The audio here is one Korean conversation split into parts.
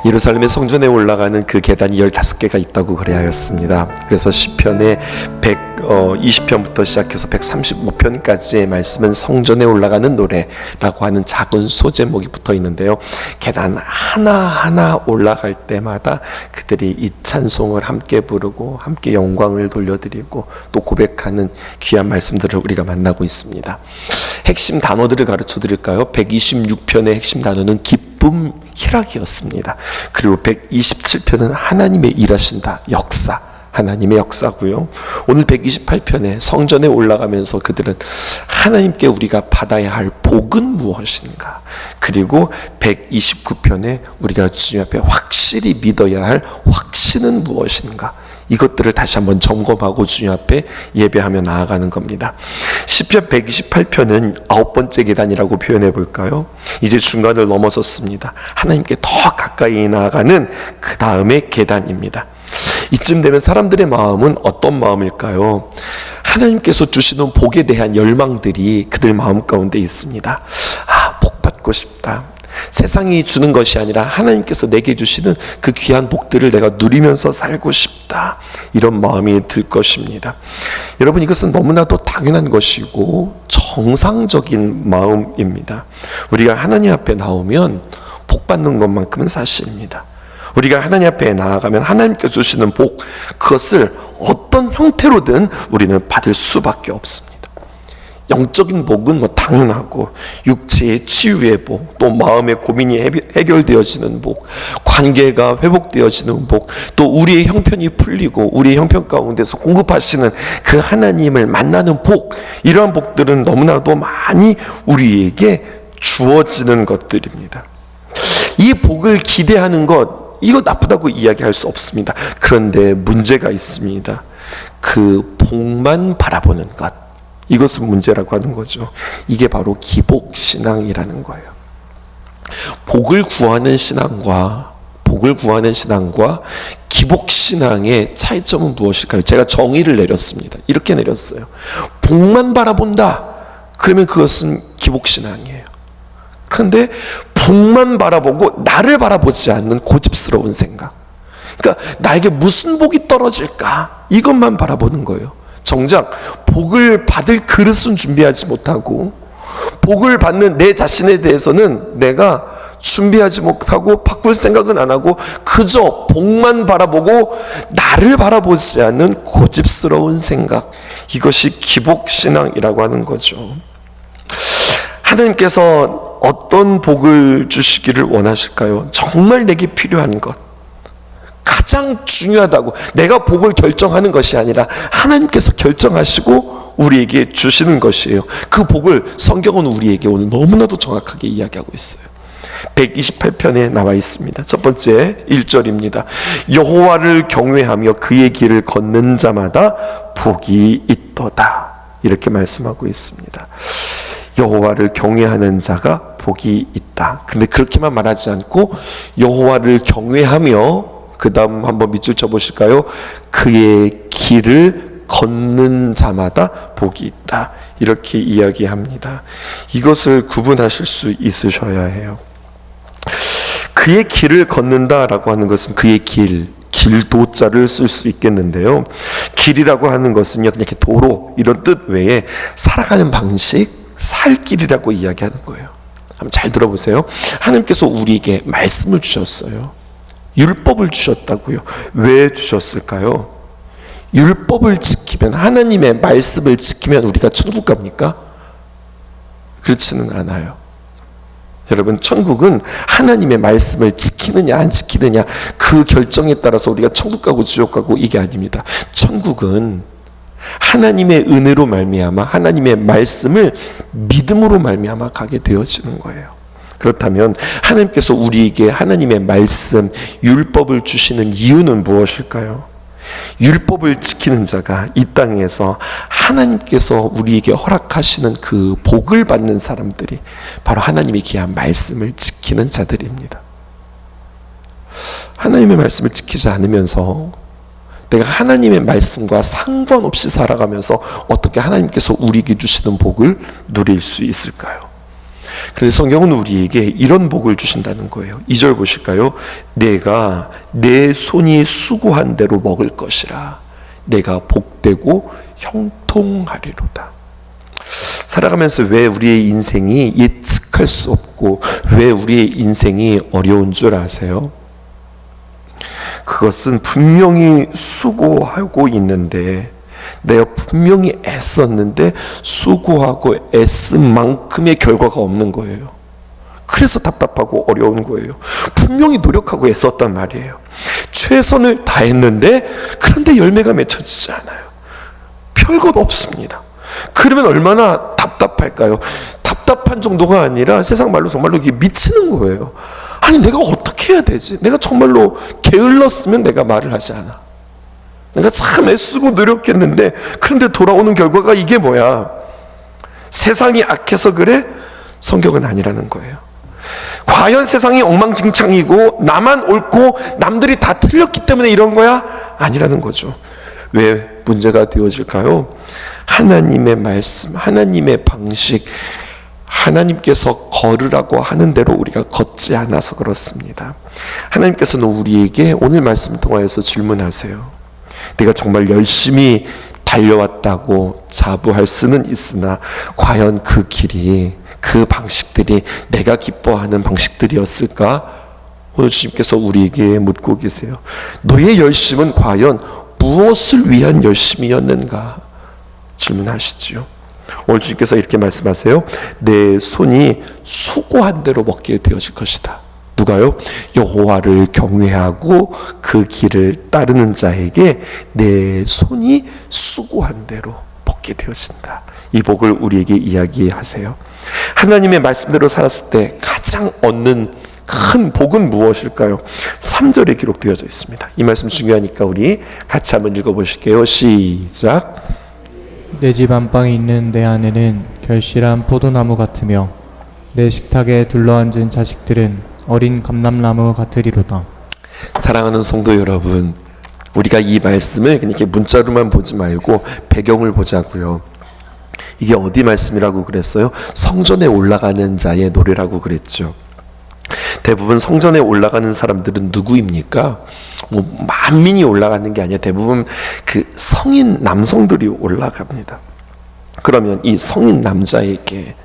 예루살렘의 성전에 올라가는 그 계단이 15개가 있다고 그래야 하였습니다. 그래서 시편의 120편부터 시작해서 135편까지의 말씀은 성전에 올라가는 노래라고 하는 작은 소제목이 붙어 있는데요. 계단 하나하나 올라갈 때마다 그들이 이 찬송을 함께 부르고 함께 영광을 돌려드리고 또 고백하는 귀한 말씀들을 우리가 만나고 있습니다. 핵심 단어들을 가르쳐 드릴까요? 126편의 핵심 단어는 기쁨, 희락이었습니다. 그리고 127편은 하나님의 일하신다, 역사, 하나님의 역사고요. 오늘 128편에 성전에 올라가면서 그들은 하나님께 우리가 받아야 할 복은 무엇인가, 그리고 129편에 우리가 주님 앞에 확실히 믿어야 할 확신은 무엇인가, 이것들을 다시 한번 점검하고 주님 앞에 예배하며 나아가는 겁니다. 시편 128편은 9번째 계단이라고 표현해 볼까요? 이제 중간을 넘어섰습니다. 하나님께 더 가까이 나아가는 그 다음의 계단입니다. 이쯤 되면 사람들의 마음은 어떤 마음일까요? 하나님께서 주시는 복에 대한 열망들이 그들 마음 가운데 있습니다. 복 받고 싶다. 세상이 주는 것이 아니라 하나님께서 내게 주시는 그 귀한 복들을 내가 누리면서 살고 싶다, 이런 마음이 들 것입니다. 여러분, 이것은 너무나도 당연한 것이고 정상적인 마음입니다. 우리가 하나님 앞에 나오면 복 받는 것만큼은 사실입니다. 우리가 하나님 앞에 나아가면 하나님께서 주시는 복, 그것을 어떤 형태로든 우리는 받을 수밖에 없습니다. 영적인 복은 당연하고, 육체의 치유의 복, 또 마음의 고민이 해결되어지는 복, 관계가 회복되어지는 복, 또 우리의 형편이 풀리고 우리의 형편 가운데서 공급하시는 그 하나님을 만나는 복, 이러한 복들은 너무나도 많이 우리에게 주어지는 것들입니다. 이 복을 기대하는 것, 이거 나쁘다고 이야기할 수 없습니다. 그런데 문제가 있습니다. 그 복만 바라보는 것, 이것은 문제라고 하는 거죠. 이게 바로 기복신앙이라는 거예요. 복을 구하는 신앙과 기복신앙의 차이점은 무엇일까요? 제가 정의를 내렸습니다. 이렇게 내렸어요. 복만 바라본다, 그러면 그것은 기복신앙이에요. 그런데 복만 바라보고 나를 바라보지 않는 고집스러운 생각, 그러니까 나에게 무슨 복이 떨어질까, 이것만 바라보는 거예요. 정작 복을 받을 그릇은 준비하지 못하고, 복을 받는 내 자신에 대해서는 내가 준비하지 못하고 바꿀 생각은 안 하고 그저 복만 바라보고 나를 바라보지 않는 고집스러운 생각, 이것이 기복신앙이라고 하는 거죠. 하나님께서 어떤 복을 주시기를 원하실까요? 정말 내게 필요한 것, 가장 중요하다고, 내가 복을 결정하는 것이 아니라 하나님께서 결정하시고 우리에게 주시는 것이에요. 그 복을 성경은 우리에게 오늘 너무나도 정확하게 이야기하고 있어요. 128편에 나와 있습니다. 첫 번째 1절입니다. 여호와를 경외하며 그의 길을 걷는 자마다 복이 있도다, 이렇게 말씀하고 있습니다. 여호와를 경외하는 자가 복이 있다. 근데 그렇게만 말하지 않고 여호와를 경외하며, 그 다음 한번 밑줄 쳐보실까요? 그의 길을 걷는 자마다 복이 있다, 이렇게 이야기합니다. 이것을 구분하실 수 있으셔야 해요. 그의 길을 걷는다라고 하는 것은 그의 길도자를 쓸 수 있겠는데요. 길이라고 하는 것은요, 그냥 이렇게 도로, 이런 뜻 외에 살아가는 방식, 살 길이라고 이야기하는 거예요. 한번 잘 들어보세요. 하나님께서 우리에게 말씀을 주셨어요. 율법을 주셨다고요. 왜 주셨을까요? 율법을 지키면, 하나님의 말씀을 지키면 우리가 천국 갑니까? 그렇지는 않아요. 여러분, 천국은 하나님의 말씀을 지키느냐 안 지키느냐, 그 결정에 따라서 우리가 천국 가고 지옥 가고, 이게 아닙니다. 천국은 하나님의 은혜로 말미암아, 하나님의 말씀을 믿음으로 말미암아 가게 되어지는 거예요. 그렇다면 하나님께서 우리에게 하나님의 말씀, 율법을 주시는 이유는 무엇일까요? 율법을 지키는 자가 이 땅에서 하나님께서 우리에게 허락하시는 그 복을 받는 사람들이 바로 하나님의 귀한 말씀을 지키는 자들입니다. 하나님의 말씀을 지키지 않으면서 내가 하나님의 말씀과 상관없이 살아가면서 어떻게 하나님께서 우리에게 주시는 복을 누릴 수 있을까요? 그래서 성경은 우리에게 이런 복을 주신다는 거예요. 2절 보실까요? 내가 내 손이 수고한 대로 먹을 것이라. 내가 복되고 형통하리로다. 살아가면서 왜 우리의 인생이 예측할 수 없고 왜 우리의 인생이 어려운 줄 아세요? 그것은 분명히 수고하고 있는데, 내가 분명히 애썼는데 수고하고 애쓴 만큼의 결과가 없는 거예요. 그래서 답답하고 어려운 거예요. 분명히 노력하고 애썼단 말이에요. 최선을 다했는데 그런데 열매가 맺혀지지 않아요. 별것 없습니다. 그러면 얼마나 답답할까요? 답답한 정도가 아니라 세상 말로 정말로 이게 미치는 거예요. 아니, 내가 어떻게 해야 되지? 내가 정말로 게을렀으면 내가 말을 하지 않아. 내가 참 애쓰고 노력했는데 그런데 돌아오는 결과가 이게 뭐야? 세상이 악해서 그래? 성경은 아니라는 거예요. 과연 세상이 엉망진창이고 나만 옳고 남들이 다 틀렸기 때문에 이런 거야? 아니라는 거죠. 왜 문제가 되어질까요? 하나님의 말씀, 하나님의 방식, 하나님께서 걸으라고 하는 대로 우리가 걷지 않아서 그렇습니다. 하나님께서는 우리에게 오늘 말씀 통하여서 질문하세요. 내가 정말 열심히 달려왔다고 자부할 수는 있으나 과연 그 길이, 그 방식들이 내가 기뻐하는 방식들이었을까? 오늘 주님께서 우리에게 묻고 계세요. 너의 열심은 과연 무엇을 위한 열심이었는가? 질문하시지요. 오늘 주님께서 이렇게 말씀하세요. 내 손이 수고한 대로 먹게 되어질 것이다. 누가요? 여호와를 경외하고 그 길을 따르는 자에게 내 손이 수고한 대로 먹게 되어진다. 이 복을 우리에게 이야기하세요. 하나님의 말씀대로 살았을 때 가장 얻는 큰 복은 무엇일까요? 3절에 기록되어져 있습니다. 이 말씀 중요하니까 우리 같이 한번 읽어보실게요. 시작. 내 집 안방에 있는 내 아내는 결실한 포도나무 같으며 내 식탁에 둘러앉은 자식들은 어린 감람나무 같으리로다. 사랑하는 성도 여러분, 우리가 이 말씀을 그냥 이렇게 문자로만 보지 말고 배경을 보자고요. 이게 어디 말씀이라고 그랬어요? 성전에 올라가는 자의 노래라고 그랬죠. 대부분 성전에 올라가는 사람들은 누구입니까? 만민이 올라가는 게 아니라 대부분 그 성인 남성들이 올라갑니다. 그러면 이 성인 남자에게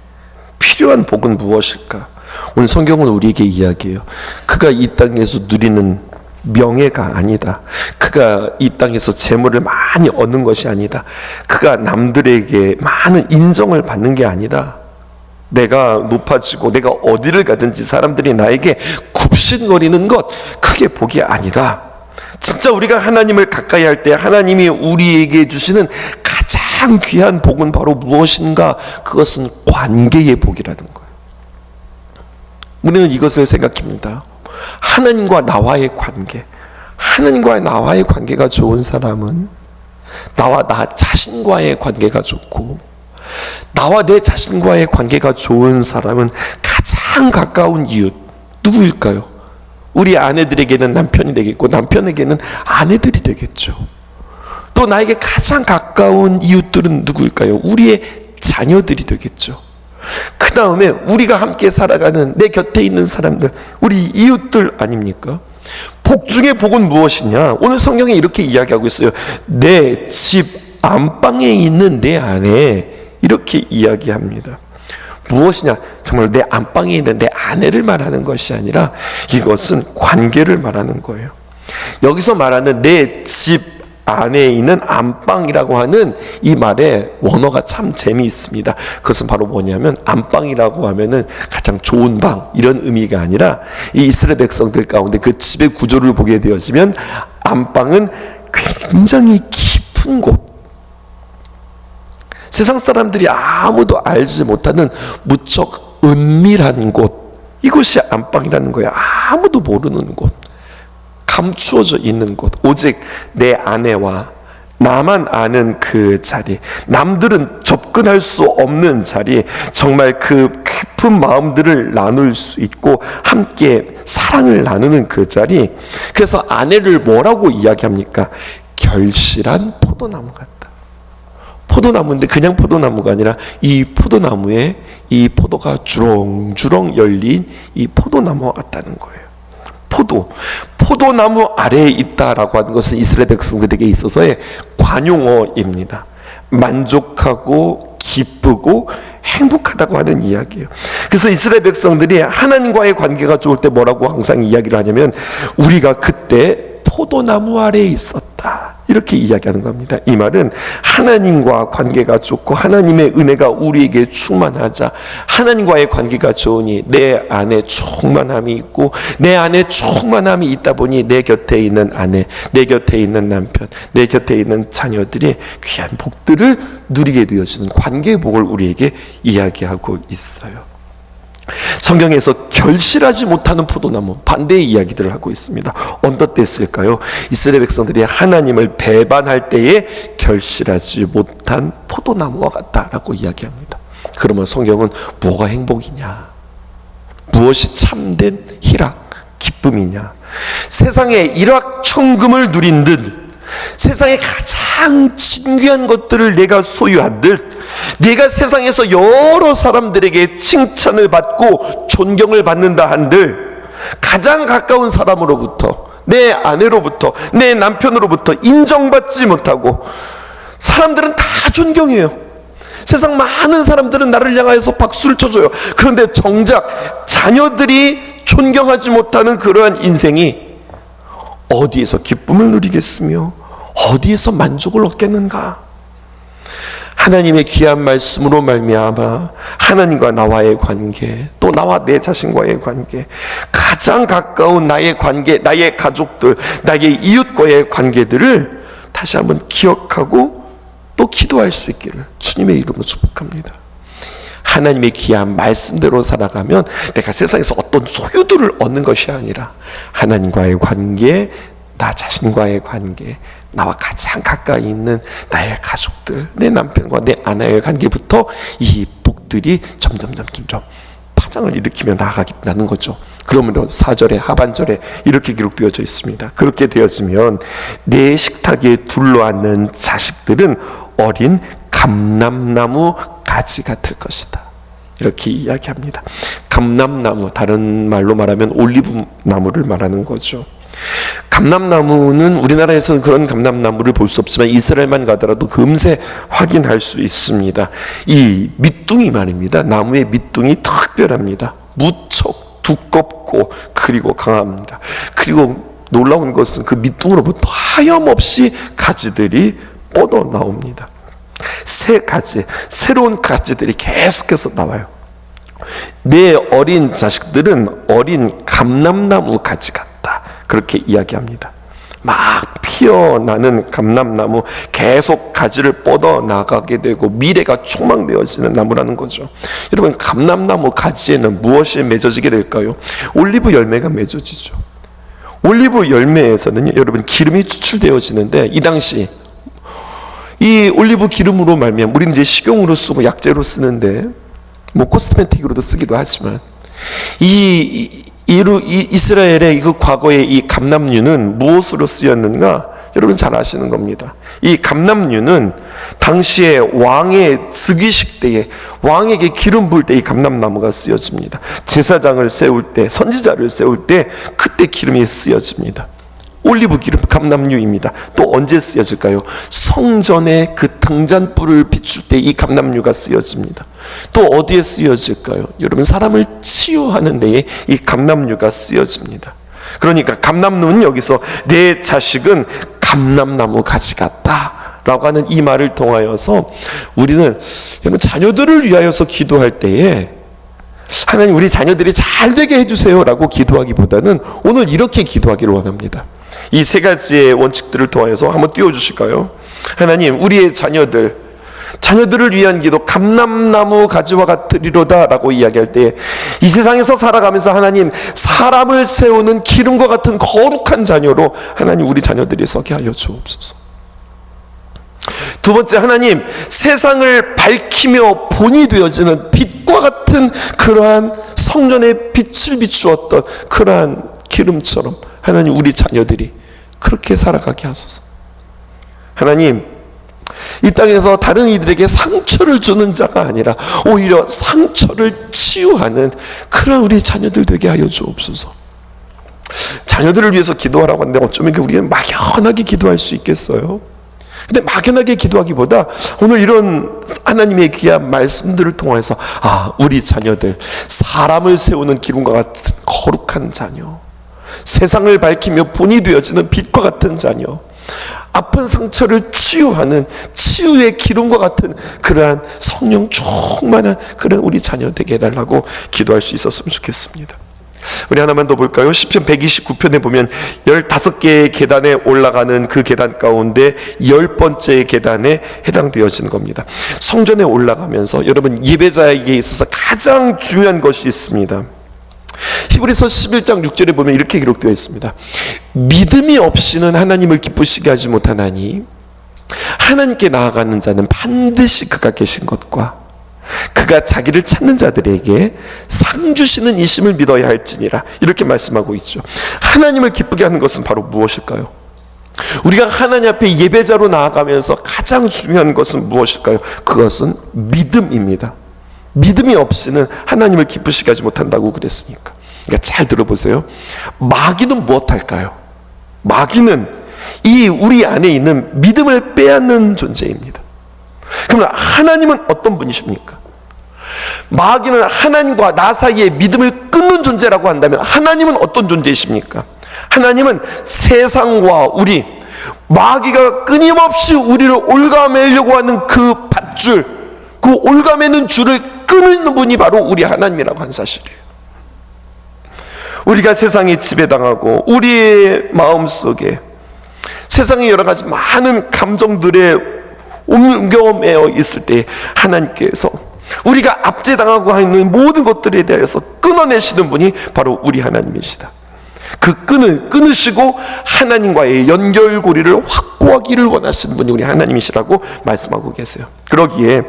필요한 복은 무엇일까? 오늘 성경은 우리에게 이야기해요. 그가 이 땅에서 누리는 명예가 아니다. 그가 이 땅에서 재물을 많이 얻는 것이 아니다. 그가 남들에게 많은 인정을 받는 게 아니다. 내가 높아지고 내가 어디를 가든지 사람들이 나에게 굽신거리는 것, 그게 복이 아니다. 진짜 우리가 하나님을 가까이 할 때 하나님이 우리에게 주시는 가장 귀한 복은 바로 무엇인가? 그것은 관계의 복이라는 거예요. 우리는 이것을 생각합니다. 하나님과 나와의 관계, 하나님과 나와의 관계가 좋은 사람은 나와 나 자신과의 관계가 좋고, 나와 내 자신과의 관계가 좋은 사람은 가장 가까운 이웃 누구일까요? 우리 아내들에게는 남편이 되겠고 남편에게는 아내들이 되겠죠. 또 나에게 가장 가까운 이웃들은 누구일까요? 우리의 자녀들이 되겠죠. 그 다음에 우리가 함께 살아가는 내 곁에 있는 사람들, 우리 이웃들 아닙니까? 복 중에 복은 무엇이냐? 오늘 성경에 이렇게 이야기하고 있어요. 내 집 안방에 있는 내 아내, 이렇게 이야기합니다. 무엇이냐? 정말 내 안방에 있는 내 아내를 말하는 것이 아니라 이것은 관계를 말하는 거예요. 여기서 말하는 내 집 안에 있는 안방이라고 하는 이 말의 원어가 참 재미있습니다. 그것은 바로 뭐냐면 안방이라고 하면은 가장 좋은 방, 이런 의미가 아니라 이 이스라엘 백성들 가운데 그 집의 구조를 보게 되어지면 안방은 굉장히 깊은 곳, 세상 사람들이 아무도 알지 못하는 무척 은밀한 곳, 이것이 안방이라는 거예요. 아무도 모르는 곳, 감추어져 있는 곳, 오직 내 아내와 나만 아는 그 자리, 남들은 접근할 수 없는 자리, 정말 그 깊은 마음들을 나눌 수 있고 함께 사랑을 나누는 그 자리. 그래서 아내를 뭐라고 이야기합니까? 결실한 포도나무 같다. 포도나무인데 그냥 포도나무가 아니라 이 포도나무에 이 포도가 주렁주렁 열린 이 포도나무와 같다는 거예요. 포도나무 아래에 있다라고 하는 것은 이스라엘 백성들에게 있어서의 관용어입니다. 만족하고 기쁘고 행복하다고 하는 이야기예요. 그래서 이스라엘 백성들이 하나님과의 관계가 좋을 때 뭐라고 항상 이야기를 하냐면, 우리가 그때 포도나무 아래에 있었다, 이렇게 이야기하는 겁니다. 이 말은 하나님과 관계가 좋고 하나님의 은혜가 우리에게 충만하자, 하나님과의 관계가 좋으니 내 안에 충만함이 있고, 내 안에 충만함이 있다 보니 내 곁에 있는 아내, 내 곁에 있는 남편, 내 곁에 있는 자녀들이 귀한 복들을 누리게 되어지는 관계의 복을 우리에게 이야기하고 있어요. 성경에서 결실하지 못하는 포도나무, 반대의 이야기들을 하고 있습니다. 어떤 때였을까요? 이스라엘 백성들이 하나님을 배반할 때에 결실하지 못한 포도나무와 같다라고 이야기합니다. 그러면 성경은 뭐가 행복이냐? 무엇이 참된 희락, 기쁨이냐? 세상에 일확천금을 누린 듯, 세상에 가장 진귀한 것들을 내가 소유한 듯, 내가 세상에서 여러 사람들에게 칭찬을 받고 존경을 받는다 한들, 가장 가까운 사람으로부터, 내 아내로부터, 내 남편으로부터 인정받지 못하고, 사람들은 다 존경해요. 세상 많은 사람들은 나를 향하여서 박수를 쳐줘요. 그런데 정작 자녀들이 존경하지 못하는 그러한 인생이 어디에서 기쁨을 누리겠으며 어디에서 만족을 얻겠는가? 하나님의 귀한 말씀으로 말미암아 하나님과 나와의 관계, 또 나와 내 자신과의 관계, 가장 가까운 나의 관계, 나의 가족들, 나의 이웃과의 관계들을 다시 한번 기억하고 또 기도할 수 있기를 주님의 이름으로 축복합니다. 하나님의 귀한 말씀대로 살아가면 내가 세상에서 어떤 소유들을 얻는 것이 아니라 하나님과의 관계, 나 자신과의 관계, 나와 가장 가까이 있는 나의 가족들, 내 남편과 내 아내의 관계부터 이 복들이 점점 파장을 일으키며 나아가는 거죠. 그러므로 4절의 하반절에 이렇게 기록되어져 있습니다. 그렇게 되어지면 내 식탁에 둘러앉는 자식들은 어린 감람나무 가지 같을 것이다, 이렇게 이야기합니다. 감람나무, 다른 말로 말하면 올리브 나무를 말하는 거죠. 감람나무는 우리나라에서는 그런 감람나무를 볼 수 없지만 이스라엘만 가더라도 금세 확인할 수 있습니다. 이 밑둥이 말입니다. 나무의 밑둥이 특별합니다. 무척 두껍고 그리고 강합니다. 그리고 놀라운 것은 그 밑둥으로부터 하염없이 가지들이 뻗어 나옵니다. 새 가지, 새로운 가지들이 계속해서 나와요. 내 어린 자식들은 어린 감람나무 가지 같다, 그렇게 이야기합니다. 막 피어나는 감람나무, 계속 가지를 뻗어 나가게 되고 미래가 촉망되어지는 나무라는 거죠. 여러분, 감람나무 가지에는 무엇이 맺어지게 될까요? 올리브 열매가 맺어지죠. 올리브 열매에서는 여러분 기름이 추출되어지는데, 이 당시 이 올리브 기름으로 말미암아 우리는 이제 식용으로 쓰고 약재로 쓰는데 뭐 코스메틱으로도 쓰기도 하지만 이스라엘의 그 과거의 이 감람류는 무엇으로 쓰였는가? 여러분 잘 아시는 겁니다. 이 감람류는 당시에 왕의 즉위식 때에 왕에게 기름 부을 때 이 감람나무가 쓰여집니다. 제사장을 세울 때, 선지자를 세울 때 그때 기름이 쓰여집니다. 올리브 기름, 감람류입니다. 또 언제 쓰여질까요? 성전에 그 등잔불을 비출 때 이 감람류가 쓰여집니다. 또 어디에 쓰여질까요? 여러분, 사람을 치유하는 데에 이 감람류가 쓰여집니다. 그러니까 감람류는 여기서 내 자식은 감람나무 가지 같다 라고 하는 이 말을 통하여서 우리는 여러분 자녀들을 위하여서 기도할 때에 하나님 우리 자녀들이 잘 되게 해주세요 라고 기도하기보다는 오늘 이렇게 기도하기를 원합니다. 이 세 가지의 원칙들을 통하여서 한번 띄워주실까요? 하나님, 우리의 자녀들을 위한 기도, 감람나무 가지와 같으리로다 라고 이야기할 때 이 세상에서 살아가면서 하나님, 사람을 세우는 기름과 같은 거룩한 자녀로 하나님 우리 자녀들이 서게 하여 주옵소서. 두 번째, 하나님, 세상을 밝히며 본이 되어지는 빛과 같은 그러한 성전의 빛을 비추었던 그러한 기름처럼 하나님 우리 자녀들이 그렇게 살아가게 하소서. 하나님, 이 땅에서 다른 이들에게 상처를 주는 자가 아니라 오히려 상처를 치유하는 그런 우리 자녀들 되게 하여 주옵소서. 자녀들을 위해서 기도하라고 하는데 어쩌면 우리는 막연하게 기도할 수 있겠어요? 근데 막연하게 기도하기보다 오늘 이런 하나님의 귀한 말씀들을 통해서 우리 자녀들 사람을 세우는 기름과 같은 거룩한 자녀, 세상을 밝히며 본이 되어지는 빛과 같은 자녀, 아픈 상처를 치유하는 치유의 기름과 같은 그러한 성령 충만한 그런 우리 자녀 되게 해달라고 기도할 수 있었으면 좋겠습니다. 우리 하나만 더 볼까요? 시편 129편에 보면 15개의 계단에 올라가는 그 계단 가운데 10번째 계단에 해당되어지는 겁니다. 성전에 올라가면서 여러분 예배자에게 있어서 가장 중요한 것이 있습니다. 히브리서 11장 6절에 보면 이렇게 기록되어 있습니다. 믿음이 없이는 하나님을 기쁘시게 하지 못하나니 하나님께 나아가는 자는 반드시 그가 계신 것과 그가 자기를 찾는 자들에게 상 주시는 이심을 믿어야 할지니라, 이렇게 말씀하고 있죠. 하나님을 기쁘게 하는 것은 바로 무엇일까요? 우리가 하나님 앞에 예배자로 나아가면서 가장 중요한 것은 무엇일까요? 그것은 믿음입니다. 믿음이 없이는 하나님을 기쁘시게 하지 못한다고 그랬으니까. 그러니까 잘 들어보세요. 마귀는 무엇할까요? 마귀는 이 우리 안에 있는 믿음을 빼앗는 존재입니다. 그러면 하나님은 어떤 분이십니까? 마귀는 하나님과 나 사이에 믿음을 끊는 존재라고 한다면 하나님은 어떤 존재이십니까? 하나님은 세상과 우리, 마귀가 끊임없이 우리를 올가매려고 하는 그 밧줄, 그 올가매는 줄을 끊는 분이 바로 우리 하나님이라고 하는 사실이에요. 우리가 세상에 지배당하고 우리의 마음속에 세상의 여러 가지 많은 감정들에 옮겨매어 있을 때 하나님께서 우리가 압제당하고 있는 모든 것들에 대해서 끊어내시는 분이 바로 우리 하나님이시다. 그 끈을 끊으시고 하나님과의 연결고리를 확고하기를 원하시는 분이 우리 하나님이시라고 말씀하고 계세요. 그러기에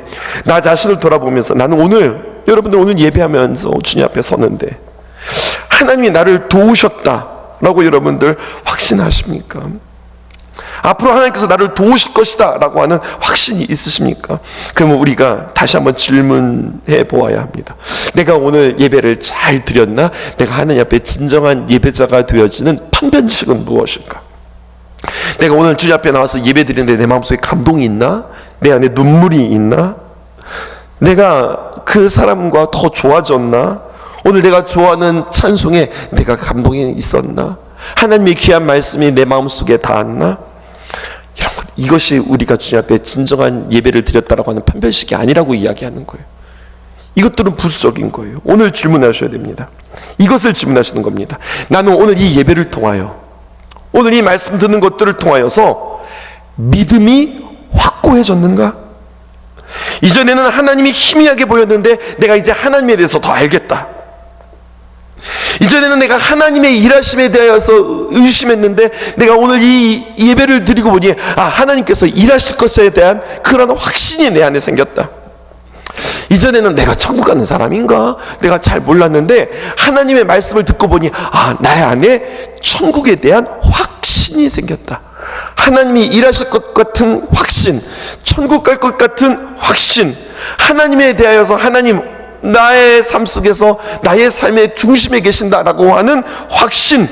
나 자신을 돌아보면서 나는 오늘, 여러분들 오늘 예배하면서 주님 앞에 서는데 하나님이 나를 도우셨다라고 여러분들 확신하십니까? 앞으로 하나님께서 나를 도우실 것이다 라고 하는 확신이 있으십니까? 그러면 우리가 다시 한번 질문해 보아야 합니다. 내가 오늘 예배를 잘 드렸나? 내가 하나님 앞에 진정한 예배자가 되어지는 판별식은 무엇일까? 내가 오늘 주님 앞에 나와서 예배 드리는데 내 마음속에 감동이 있나? 내 안에 눈물이 있나? 내가 그 사람과 더 좋아졌나? 오늘 내가 좋아하는 찬송에 내가 감동이 있었나? 하나님의 귀한 말씀이 내 마음속에 닿았나? 이것이 우리가 주님 앞에 진정한 예배를 드렸다라고 하는 판별식이 아니라고 이야기하는 거예요. 이것들은 부수적인 거예요. 오늘 질문하셔야 됩니다. 이것을 질문하시는 겁니다. 나는 오늘 이 예배를 통하여, 오늘 이 말씀 듣는 것들을 통하여서 믿음이 확고해졌는가? 이전에는 하나님이 희미하게 보였는데 내가 이제 하나님에 대해서 더 알겠다. 이전에는 내가 하나님의 일하심에 대하여서 의심했는데 내가 오늘 이 예배를 드리고 보니 하나님께서 일하실 것에 대한 그런 확신이 내 안에 생겼다. 이전에는 내가 천국 가는 사람인가? 내가 잘 몰랐는데 하나님의 말씀을 듣고 보니 나의 안에 천국에 대한 확신이 생겼다. 하나님이 일하실 것 같은 확신, 천국 갈 것 같은 확신, 하나님에 대하여서 하나님 나의 삶 속에서 나의 삶의 중심에 계신다라고 하는 확신,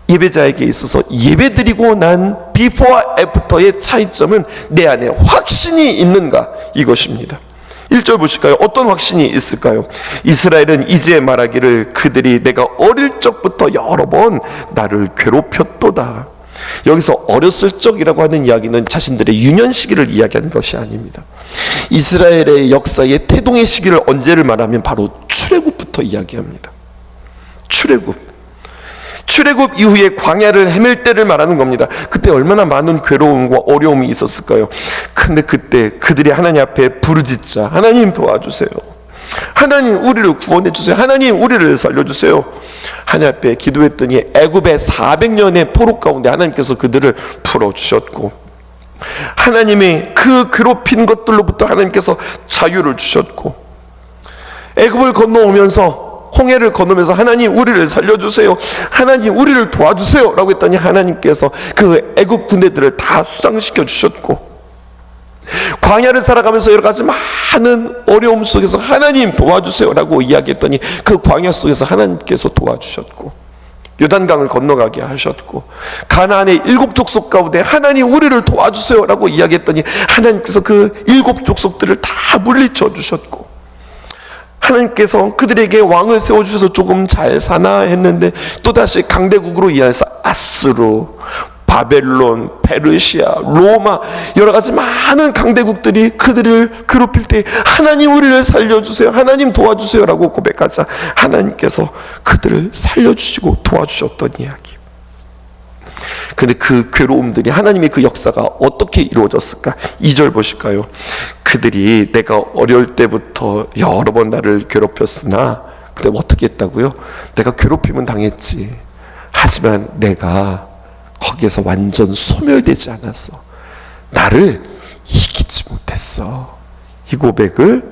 예배자에게 있어서 예배드리고 난 before after의 차이점은 내 안에 확신이 있는가, 이것입니다. 1절 보실까요? 어떤 확신이 있을까요? 이스라엘은 이제 말하기를 그들이 내가 어릴 적부터 여러 번 나를 괴롭혔도다. 여기서 어렸을 적이라고 하는 이야기는 자신들의 유년 시기를 이야기하는 것이 아닙니다. 이스라엘의 역사의 태동의 시기를 언제를 말하면 바로 출애굽부터 이야기합니다. 출애굽 이후에 광야를 헤맬 때를 말하는 겁니다. 그때 얼마나 많은 괴로움과 어려움이 있었을까요? 근데 그때 그들이 하나님 앞에 부르짖자, 하나님 도와주세요, 하나님 우리를 구원해 주세요, 하나님 우리를 살려주세요, 하나님 앞에 기도했더니 애굽의 400년의 포로 가운데 하나님께서 그들을 풀어주셨고, 하나님이 그 괴롭힌 것들로부터 하나님께서 자유를 주셨고, 애굽을 건너오면서 홍해를 건너면서 하나님 우리를 살려주세요, 하나님 우리를 도와주세요 라고 했더니 하나님께서 그 애굽 군대들을 다 수장시켜 주셨고, 광야를 살아가면서 여러 가지 많은 어려움 속에서 하나님 도와주세요라고 이야기했더니 그 광야 속에서 하나님께서 도와주셨고, 요단강을 건너가게 하셨고, 가나안의 7 족속 가운데 하나님 우리를 도와주세요라고 이야기했더니 하나님께서 그 7 족속들을 다 물리쳐 주셨고, 하나님께서 그들에게 왕을 세워주셔서 조금 잘 사나 했는데 또다시 강대국으로 이어서 아수르, 바벨론, 페르시아, 로마, 여러 가지 많은 강대국들이 그들을 괴롭힐 때 하나님 우리를 살려주세요, 하나님 도와주세요 라고 고백하자 하나님께서 그들을 살려주시고 도와주셨던 이야기. 근데 그 괴로움들이, 하나님의 그 역사가 어떻게 이루어졌을까? 2절 보실까요? 그들이 내가 어려울 때부터 여러 번 나를 괴롭혔으나, 근데 어떻게 했다고요? 내가 괴롭힘은 당했지, 하지만 내가 거기에서 완전 소멸되지 않았어, 나를 이기지 못했어. 이 고백을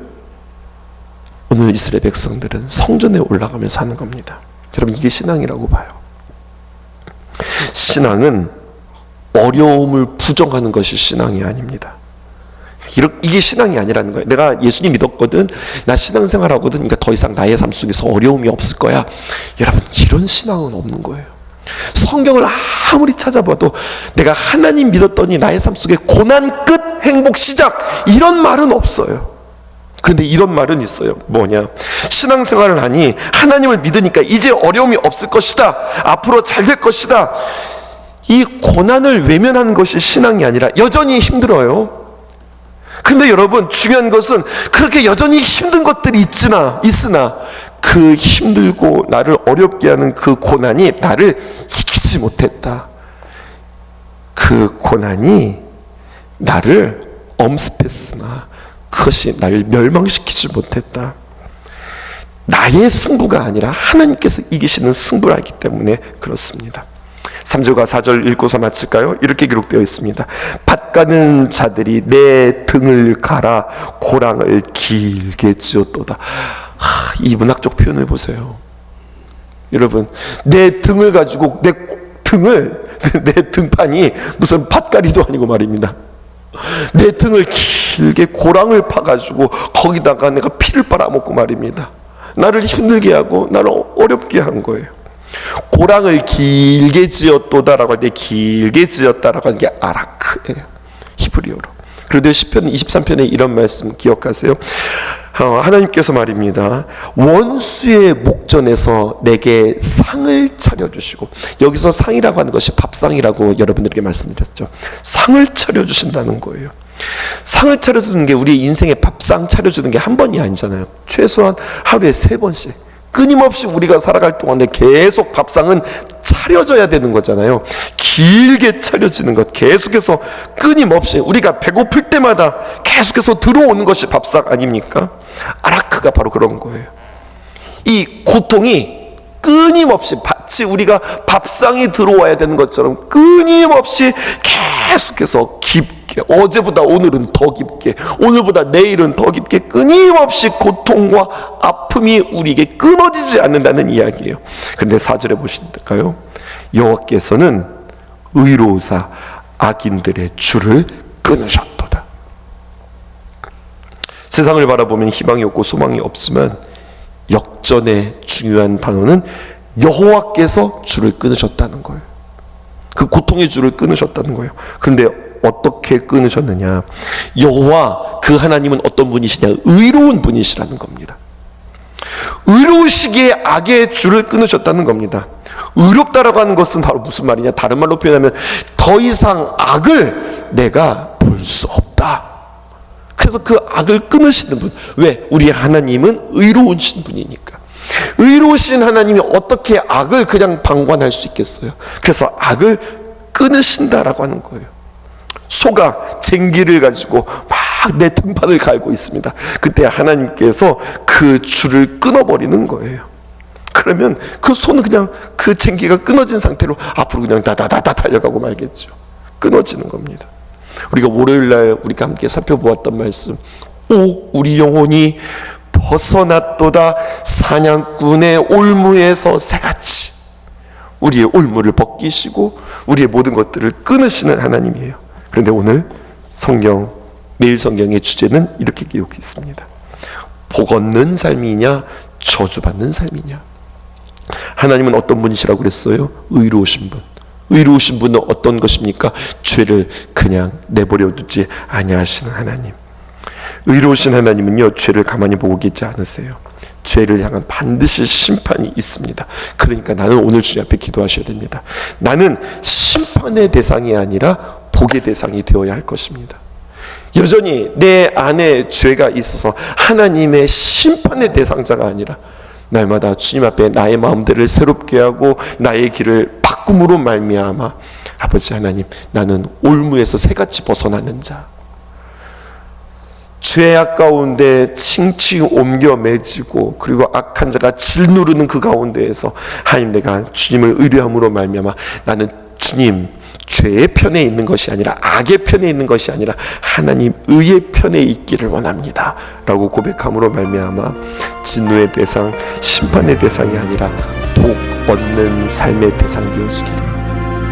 오늘 이스라엘 백성들은 성전에 올라가면서 하는 겁니다. 여러분, 이게 신앙이라고 봐요. 신앙은 어려움을 부정하는 것이 신앙이 아닙니다. 이게 신앙이 아니라는 거예요. 내가 예수님 믿었거든, 나 신앙생활 하거든, 그러니까 더 이상 나의 삶 속에서 어려움이 없을 거야. 여러분, 이런 신앙은 없는 거예요. 성경을 아무리 찾아봐도 내가 하나님 믿었더니 나의 삶 속에 고난 끝, 행복 시작, 이런 말은 없어요. 그런데 이런 말은 있어요. 뭐냐? 신앙생활을 하니 하나님을 믿으니까 이제 어려움이 없을 것이다, 앞으로 잘 될 것이다. 이 고난을 외면하는 것이 신앙이 아니라 여전히 힘들어요. 근데 여러분, 중요한 것은 그렇게 여전히 힘든 것들이 있으나 그 힘들고 나를 어렵게 하는 그 고난이 나를 이기지 못했다. 그 고난이 나를 엄습했으나 그것이 나를 멸망시키지 못했다. 나의 승부가 아니라 하나님께서 이기시는 승부를 알기 때문에 그렇습니다. 3절과 4절 읽고서 마칠까요? 이렇게 기록되어 있습니다. 밭 가는 자들이 내 등을 갈아 고랑을 길게 지었도다. 이 문학적 표현을 보세요. 여러분, 내 등을 가지고, 내 등판이 무슨 밭갈이도 아니고 말입니다. 내 등을 길게 고랑을 파가지고 거기다가 내가 피를 빨아먹고 말입니다. 나를 힘들게 하고 나를 어렵게 한 거예요. 고랑을 길게 지었도다라고 할 때 길게 지었다라고 하는 게 아라크예요, 히브리어로. 그런데 시편 23편에 이런 말씀 기억하세요? 하나님께서 말입니다. 원수의 목전에서 내게 상을 차려주시고, 여기서 상이라고 하는 것이 밥상이라고 여러분들에게 말씀드렸죠. 상을 차려주신다는 거예요. 상을 차려주는 게, 우리 인생에 밥상 차려주는 게 한 번이 아니잖아요. 최소한 하루에 3번씩 끊임없이 우리가 살아갈 동안에 계속 밥상은 차려져야 되는 거잖아요. 길게 차려지는 것, 계속해서 끊임없이 우리가 배고플 때마다 계속해서 들어오는 것이 밥상 아닙니까? 아라크가 바로 그런 거예요. 이 고통이 끊임없이, 마치 우리가 밥상이 들어와야 되는 것처럼 끊임없이 계속해서 깊게, 어제보다 오늘은 더 깊게, 오늘보다 내일은 더 깊게 끊임없이 고통과 아픔이 우리에게 끊어지지 않는다는 이야기예요. 그런데 4절에 보실까요? 여호와께서는 의로우사 악인들의 줄을 끊으셨도다. 세상을 바라보면 희망이 없고 소망이 없지만 역전의 중요한 단어는 여호와께서 줄을 끊으셨다는 거예요. 그 고통의 줄을 끊으셨다는 거예요. 그런데 어떻게 끊으셨느냐? 여호와 그 하나님은 어떤 분이시냐? 의로운 분이시라는 겁니다. 의로우시기에 악의 줄을 끊으셨다는 겁니다. 의롭다라고 하는 것은 바로 무슨 말이냐? 다른 말로 표현하면 더 이상 악을 내가 볼 수 없다. 그래서 그 악을 끊으시는 분. 왜? 우리 하나님은 의로우신 분이니까. 의로우신 하나님이 어떻게 악을 그냥 방관할 수 있겠어요? 그래서 악을 끊으신다라고 하는 거예요. 소가 쟁기를 가지고 막 내 등판을 갈고 있습니다. 그때 하나님께서 그 줄을 끊어버리는 거예요. 그러면 그 소는 그냥 그 쟁기가 끊어진 상태로 앞으로 그냥 다다다다 달려가고 말겠죠. 끊어지는 겁니다. 우리가 월요일날 우리가 함께 살펴보았던 말씀, 오 우리 영혼이 벗어났도다 사냥꾼의 올무에서 새같이, 우리의 올무를 벗기시고 우리의 모든 것들을 끊으시는 하나님이에요. 그런데 오늘 성경 매일 성경의 주제는 이렇게 기록해 있습니다. 복 얻는 삶이냐 저주받는 삶이냐. 하나님은 어떤 분이시라고 그랬어요? 의로우신 분. 의로우신 분은 어떤 것입니까? 죄를 그냥 내버려 두지 아니하시는 하나님. 의로우신 하나님은요, 죄를 가만히 보고 계지 않으세요. 죄를 향한 반드시 심판이 있습니다. 그러니까 나는 오늘 주님 앞에 기도하셔야 됩니다. 나는 심판의 대상이 아니라 복의 대상이 되어야 할 것입니다. 여전히 내 안에 죄가 있어서 하나님의 심판의 대상자가 아니라 날마다 주님 앞에 나의 마음들을 새롭게 하고 나의 길을 바꿈으로 말미암아 아버지 하나님, 나는 올무에서 새같이 벗어나는 자, 죄악 가운데 칭칭 옮겨 매지고 그리고 악한 자가 질누르는 그 가운데에서 하나님, 내가 주님을 의뢰함으로 말미암아 나는 주님 죄의 편에 있는 것이 아니라 악의 편에 있는 것이 아니라 하나님 의의 편에 있기를 원합니다 라고 고백함으로 말미암아 진노의 대상, 심판의 대상이 아니라 복 얻는 삶의 대상 되어지기를,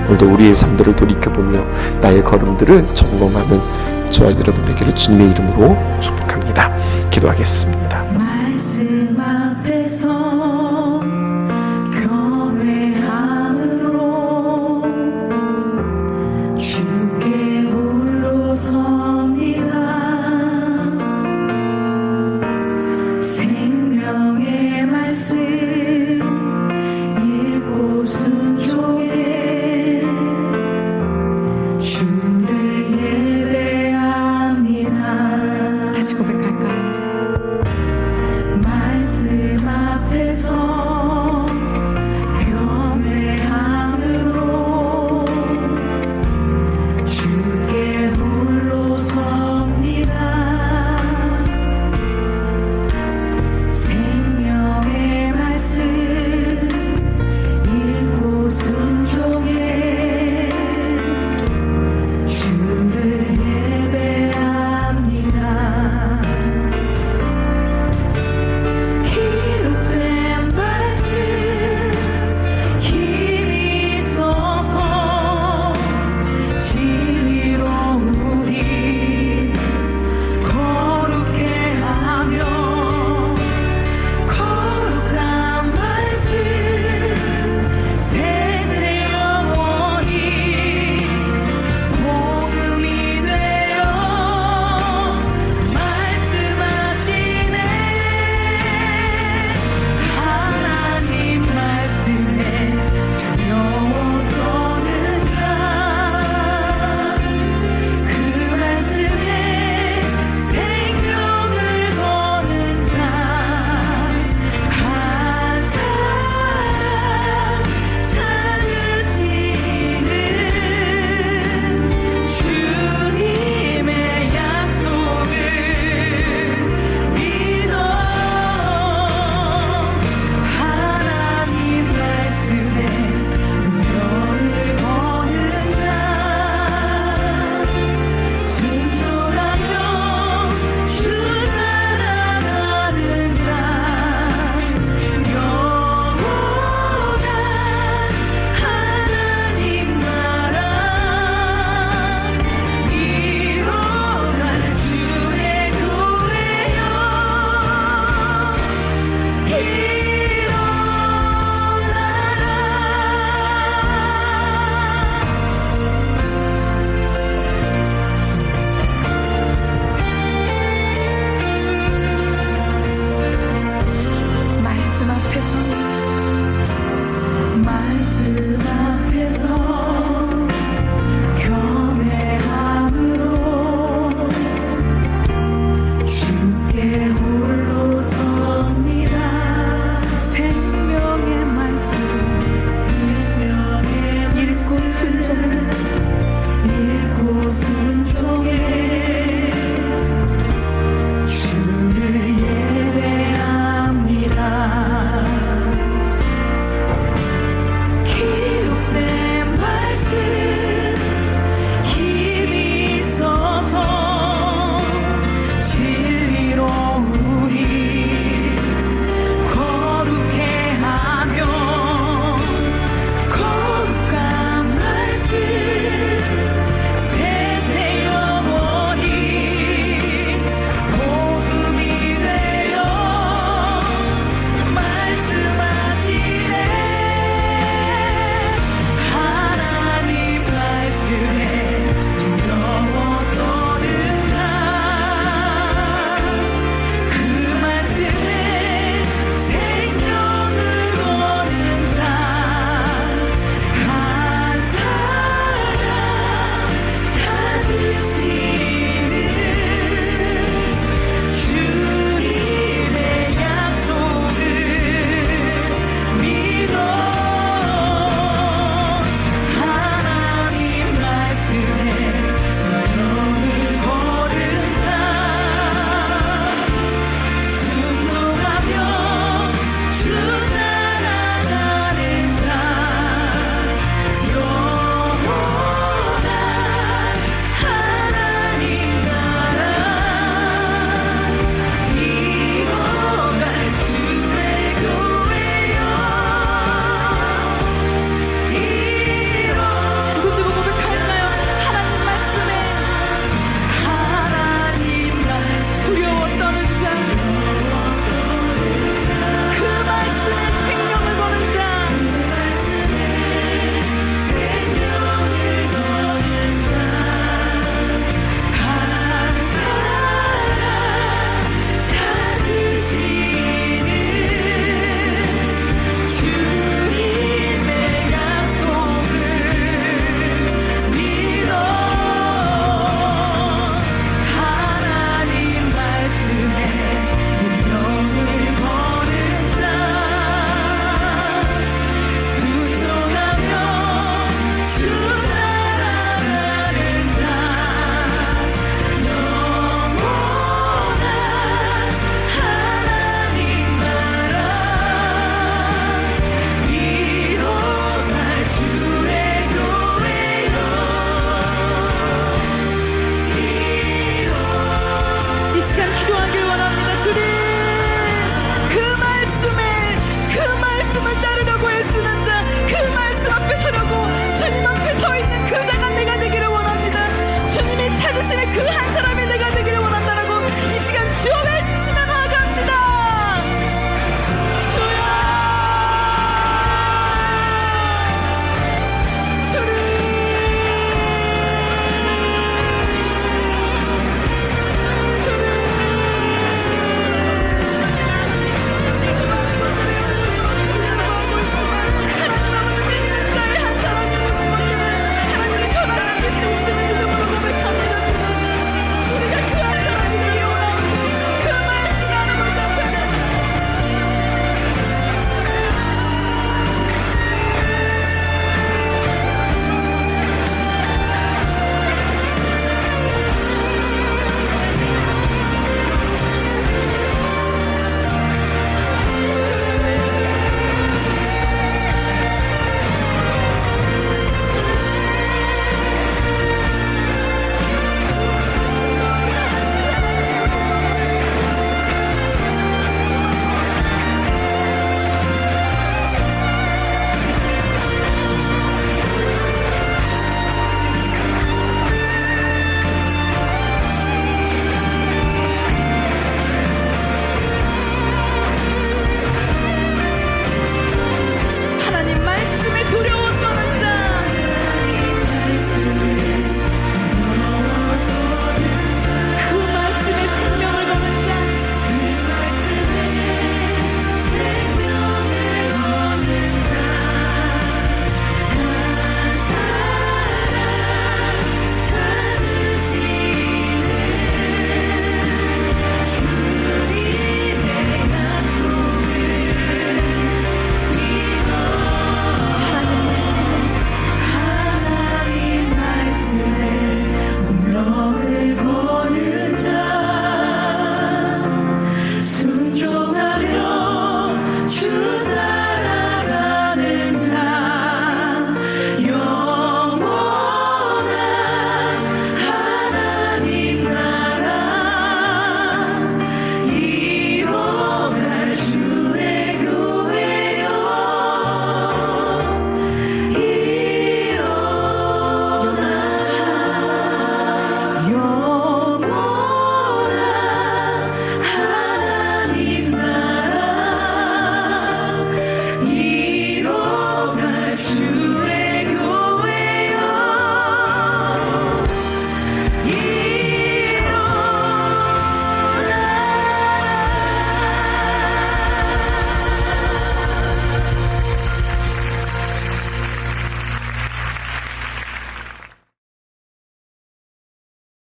오늘도 우리의 삶들을 돌이켜보며 나의 걸음들을 점검하는 저와 여러분 되기를 주님의 이름으로 축복합니다. 기도하겠습니다. 말씀 앞에서